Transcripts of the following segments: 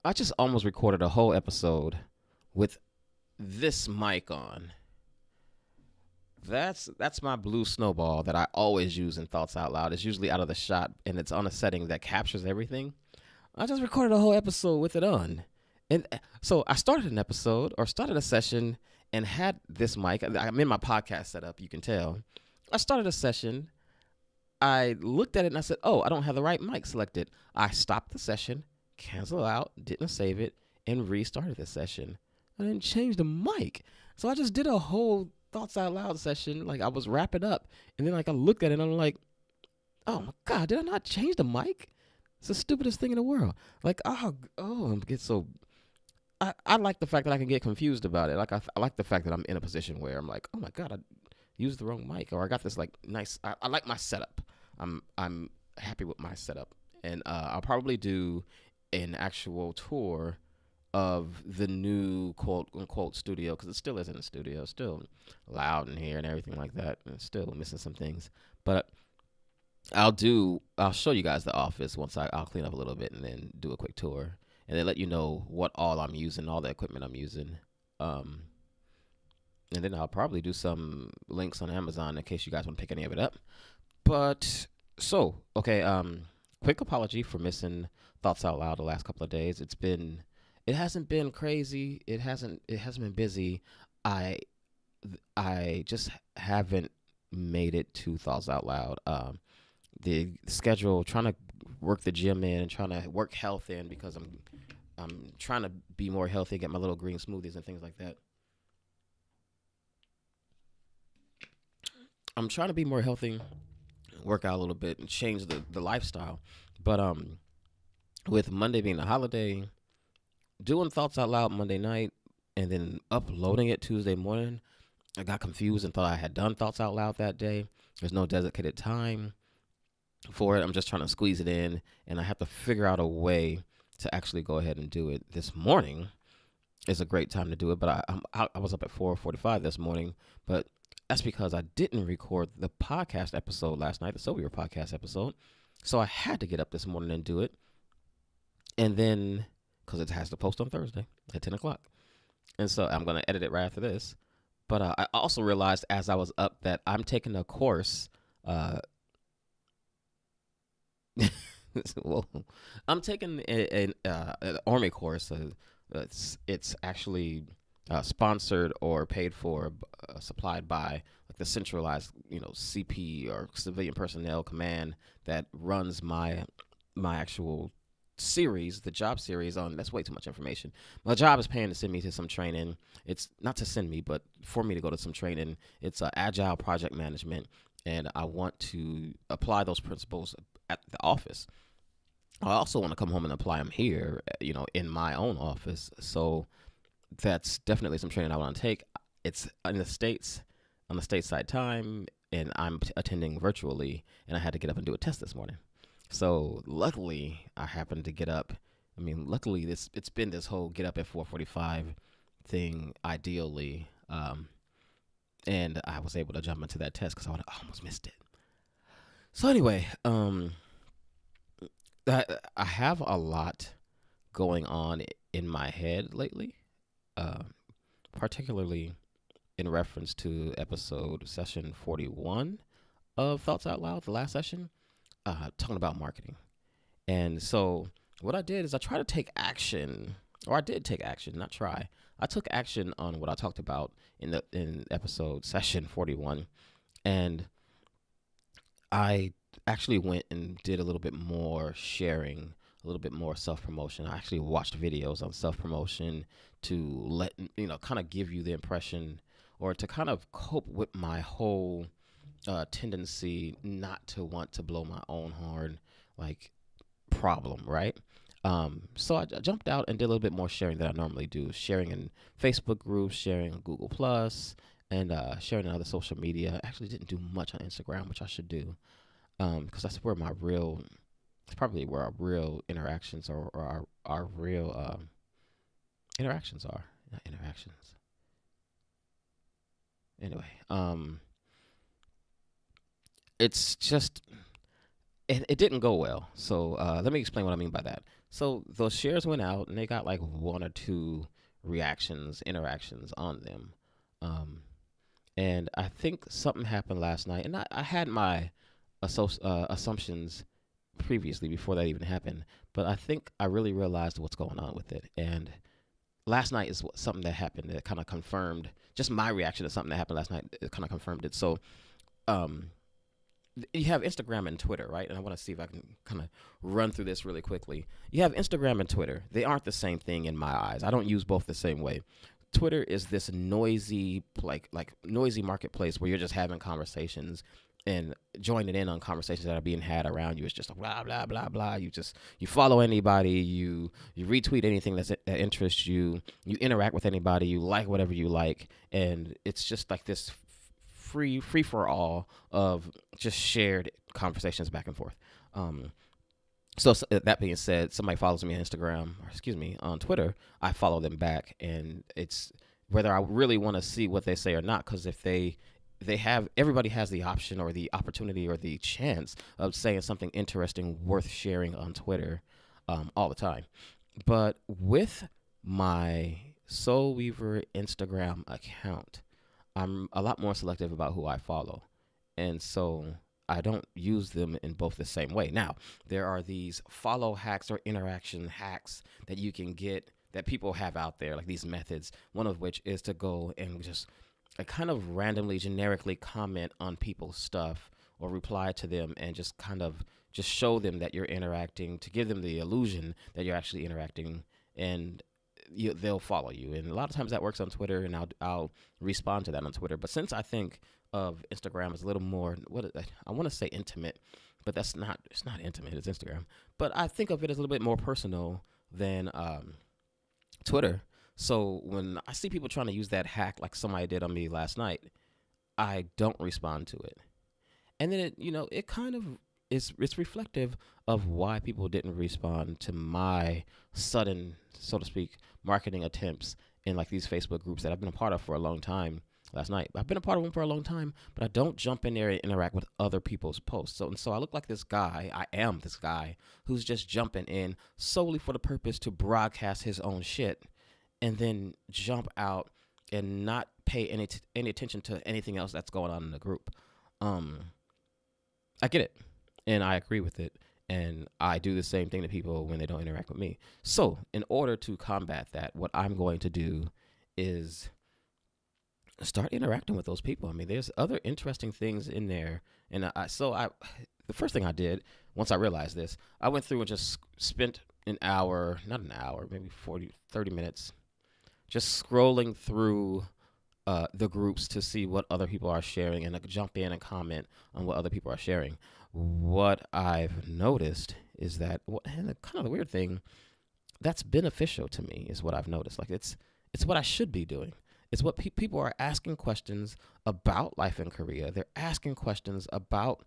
I just almost recorded a whole episode with this mic on. That's my blue snowball that I always use in Thoughts Out Loud. It's usually out of the shot and it's on a setting that captures everything. I just recorded a whole episode with it on. And so I started a session and had this mic. I'm in my podcast setup, you can tell. I started a session. I looked at it and I said, oh, I don't have the right mic selected. I stopped the session, canceled out, didn't save it, and restarted the session. I didn't change the mic. So I just did a whole Thoughts Out Loud session. Like I was wrapping up. And then like I looked at it and I'm like, oh my God, did I not change the mic? It's the stupidest thing in the world. Like, I get so. I like the fact that I can get confused about it. Like, I like the fact that I'm in a position where I'm like, oh my God, I used the wrong mic. Or I got this, like, nice. I like my setup. I'm happy with my setup. And I'll probably do an actual tour of the new quote unquote studio because it still isn't a studio. It's still loud in here and everything like that. And it's still missing some things. But I'll show you guys the office once I'll clean up a little bit and then do a quick tour and then let you know what all I'm using, all the equipment I'm using. Um, and then I'll probably do some links on Amazon in case you guys want to pick any of it up. But okay, quick apology for missing Thoughts Out Loud the last couple of days. It hasn't been crazy. It hasn't been busy. I I just haven't made it to Thoughts Out Loud. The schedule, trying to work the gym in and trying to work health in because I'm trying to be more healthy, get my little green smoothies and things like that. I'm trying to be more healthy, work out a little bit, and change the lifestyle. But with Monday being a holiday, doing Thoughts Out Loud Monday night and then uploading it Tuesday morning, I got confused and thought I had done Thoughts Out Loud that day. There's no dedicated time for it. I'm just trying to squeeze it in, and I have to figure out a way to actually go ahead and do it. This morning is a great time to do it, but I was up at 4:45 this morning, but that's because I didn't record the podcast episode last night, the Sober podcast episode. So I had to get up this morning and do it, and then because it has to post on Thursday at 10 o'clock, and so I'm gonna edit it right after this. But I also realized as I was up that I'm taking a course. Well, I'm taking an Army course. It's actually sponsored or paid for, supplied by like the centralized, CP or civilian personnel command that runs my actual series, the job series on. That's way too much information. My job is paying to send me to some training. It's not to send me, but for me to go to some training. It's agile project management, and I want to apply those principles at the office. I also want to come home and apply them here, in my own office. So that's definitely some training I want to take. It's in the States, on the stateside time, and I'm attending virtually, and I had to get up and do a test this morning. So luckily, I happened to get up. I mean, luckily, it's been this whole get up at 4:45 thing, ideally, and I was able to jump into that test because I almost missed it. So anyway, I have a lot going on in my head lately, uh, particularly in reference to episode session 41 of Thoughts Out Loud, the last session, talking about marketing. And so what I did is I tried to take action, or I did take action, not try. I took action on what I talked about in episode session 41, and I actually went and did a little bit more sharing, a little bit more self promotion. I actually watched videos on self promotion to let kind of give you the impression, or to kind of cope with my whole tendency not to want to blow my own horn, like problem, right? So I jumped out and did a little bit more sharing than I normally do, sharing in Facebook groups, sharing on Google Plus, and sharing on other social media. I actually didn't do much on Instagram, which I should do, because that's where it's probably where our real interactions or our real interactions are. Not interactions. Anyway, it's just it didn't go well. So let me explain what I mean by that. So those shares went out, and they got like one or two interactions on them. Um, and I think something happened last night, and I had my assumptions previously before that even happened, but I think I really realized what's going on with it. And last night is something that happened that kind of confirmed just my reaction to something that happened last night. It kind of confirmed it. So, um, you have Instagram and Twitter, right? And I want to see if I can kind of run through this really quickly. You have Instagram and Twitter. They aren't the same thing in my eyes. I don't use both the same way. Twitter is this noisy, like noisy marketplace where you're just having conversations and joining in on conversations that are being had around you. It's just blah blah blah blah. You follow anybody, you retweet anything that interests you, you interact with anybody, you like whatever you like, and it's just like this free for all of just shared conversations back and forth. So that being said, somebody follows me on Instagram, or excuse me, on Twitter, I follow them back, and it's whether I really want to see what they say or not. Because if they have, everybody has the option or the opportunity or the chance of saying something interesting worth sharing on Twitter, all the time. But with my Soul Weaver Instagram account, I'm a lot more selective about who I follow, and so I don't use them in both the same way. Now, there are these follow hacks or interaction hacks that you can get that people have out there, like these methods, one of which is to go and just kind of randomly, generically comment on people's stuff or reply to them and just kind of just show them that you're interacting to give them the illusion that you're actually interacting, and they'll follow you. And a lot of times that works on Twitter, and I'll respond to that on Twitter. But since I think of Instagram as a little more, I want to say intimate, but it's not intimate, it's Instagram. But I think of it as a little bit more personal than Twitter. So when I see people trying to use that hack like somebody did on me last night, I don't respond to it. And then it kind of it's reflective of why people didn't respond to my sudden, so to speak, marketing attempts in like these Facebook groups that I've been a part of for a long time. Last night, I've been a part of them for a long time, but I don't jump in there and interact with other people's posts. So I look like this guy. I am this guy who's just jumping in solely for the purpose to broadcast his own shit, and then jump out and not pay any attention to anything else that's going on in the group. I get it, and I agree with it, and I do the same thing to people when they don't interact with me. So in order to combat that, what I'm going to do is start interacting with those people. I mean, there's other interesting things in there, and the first thing I did once I realized this, I went through and just spent not an hour, maybe 30 minutes, just scrolling through the groups to see what other people are sharing and jump in and comment on what other people are sharing. What I've noticed is that, and kind of the weird thing, that's beneficial to me is what I've noticed. Like it's what I should be doing. It's what people are asking questions about life in Korea. They're asking questions about,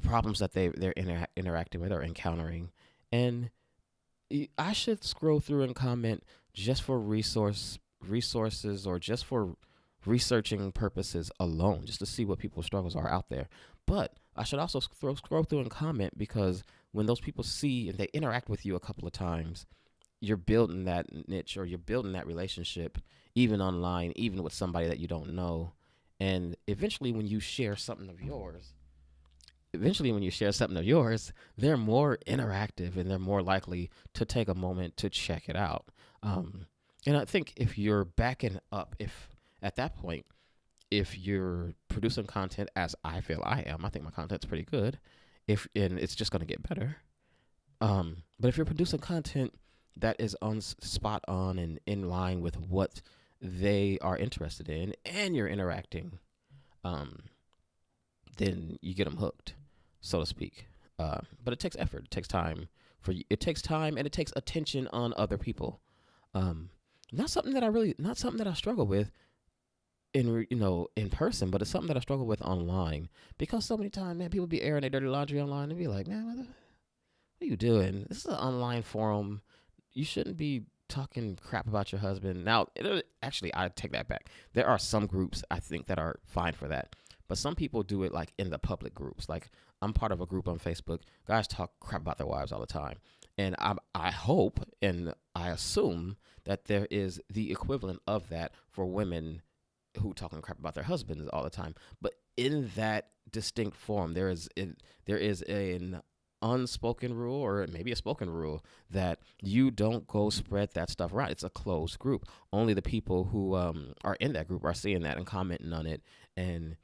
problems that they're interacting with or encountering. And I should scroll through and comment just for resources or just for researching purposes alone, just to see what people's struggles are out there. But I should also scroll through and comment because when those people see and they interact with you a couple of times, you're building that niche or you're building that relationship, even online, even with somebody that you don't know. And eventually when you share something of yours, they're more interactive and they're more likely to take a moment to check it out. And I think if you're backing up, if at that point, if you're producing content as I feel I am, I think my content's pretty good, and it's just going to get better. But if you're producing content that is spot on and in line with what they are interested in, and you're interacting, then you get them hooked, so to speak. But it takes effort. It takes time It takes time and it takes attention on other people. Not something that I struggle with in person, but it's something that I struggle with online because so many times, man, people be airing their dirty laundry online and be like, man, what are you doing? This is an online forum. You shouldn't be talking crap about your husband. Now, actually, I take that back. There are some groups I think that are fine for that. But some people do it like in the public groups. Like I'm part of a group on Facebook. Guys talk crap about their wives all the time. And I hope and I assume that there is the equivalent of that for women who talking crap about their husbands all the time. But in that distinct form, there is an unspoken rule, or maybe a spoken rule, that you don't go spread that stuff around. It's a closed group. Only the people who are in that group are seeing that and commenting on it. And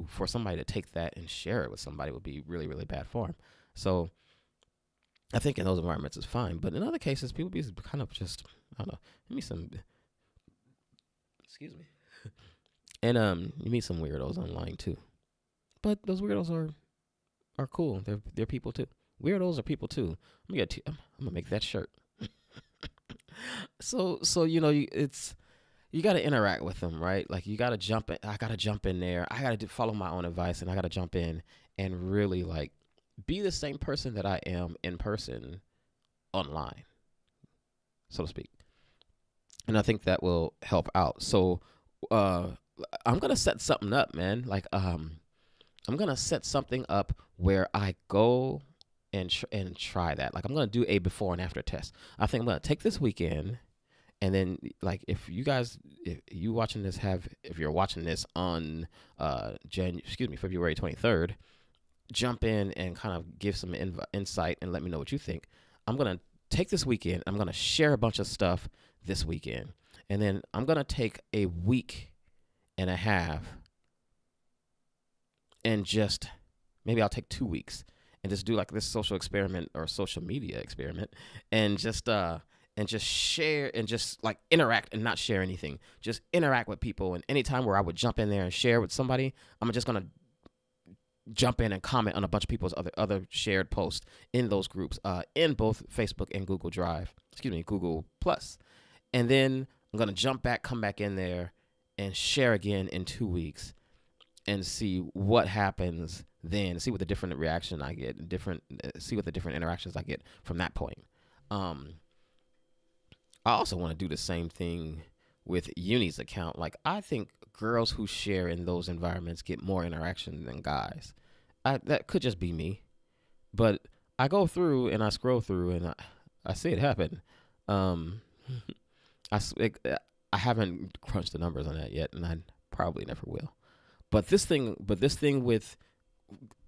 for somebody to take that and share it with somebody would be really, really bad form. So I think in those environments it's fine, but in other cases, people be kind of just, I don't know. Give me some. Excuse me. And you meet some weirdos online too, but those weirdos are cool. They're people too. Weirdos are people too. I'm gonna make that shirt. So you got to interact with them, right? Like you got to jump in. I got to jump in there. I got to follow my own advice, and I got to jump in and really like be the same person that I am in person online, so to speak. And I think that will help out. So I'm gonna set something up, man. Like I'm gonna set something up where I go and try that. Like I'm gonna do a before and after test. I think I'm gonna take this weekend, and then like if you're watching this on February 23rd, jump in and kind of give some insight and let me know what you think. I'm gonna take this weekend. I'm gonna share a bunch of stuff this weekend, and then I'm gonna take a week and a half and just maybe I'll take 2 weeks and just do like this social experiment or social media experiment and just share and just like interact and not share anything. Just interact with people, and anytime where I would jump in there and share with somebody, I'm just gonna jump in and comment on a bunch of people's other shared posts in those groups, in both Facebook and Google Plus. And then I'm going to jump back, come back in there and share again in 2 weeks and see what happens then, see what the different reaction I get, see what the different interactions I get from that point. I also want to do the same thing with Uni's account. Like I think girls who share in those environments get more interaction than guys. That could just be me, but I go through and I scroll through and I see it happen. I haven't crunched the numbers on that yet, and I probably never will. But this thing with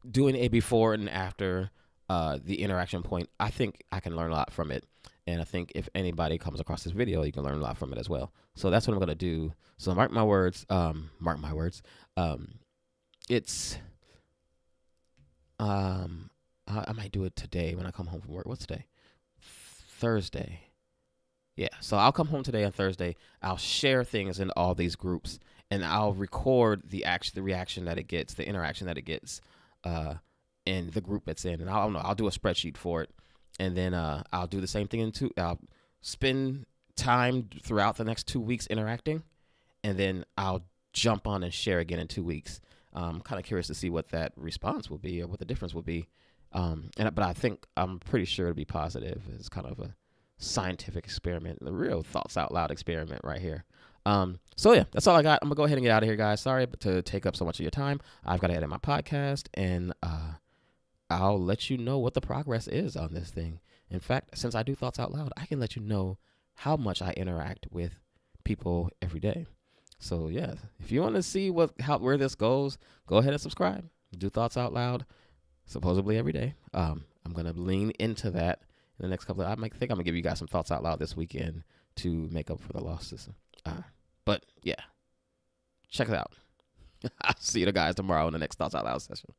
doing a before and after the interaction point, I think I can learn a lot from it. And I think if anybody comes across this video, you can learn a lot from it as well. So that's what I'm going to do. So mark my words. It's I might do it today when I come home from work. What's today? Thursday. Yeah. So I'll come home today on Thursday. I'll share things in all these groups, and I'll record the reaction that it gets, the interaction that it gets in the group it's in. And I'll do a spreadsheet for it. And then I'll do the same thing I'll spend time throughout the next 2 weeks interacting, and then I'll jump on and share again in 2 weeks. I'm kind of curious to see what that response will be or what the difference will be. But I think I'm pretty sure it'll be positive. It's kind of a scientific experiment, the real thoughts out loud experiment right here. So yeah, that's all I got. I'm gonna go ahead and get out of here, guys. Sorry to take up so much of your time. I've got to edit my podcast, and I'll let you know what the progress is on this thing. In fact, since I do thoughts out loud, I can let you know how much I interact with people every day. So yeah, if you want to see where this goes, go ahead and subscribe. Do thoughts out loud, supposedly every day. I'm gonna lean into that in the next couple of. I'm gonna give you guys some thoughts out loud this weekend to make up for the losses. But yeah, check it out. I'll see you guys tomorrow in the next thoughts out loud session.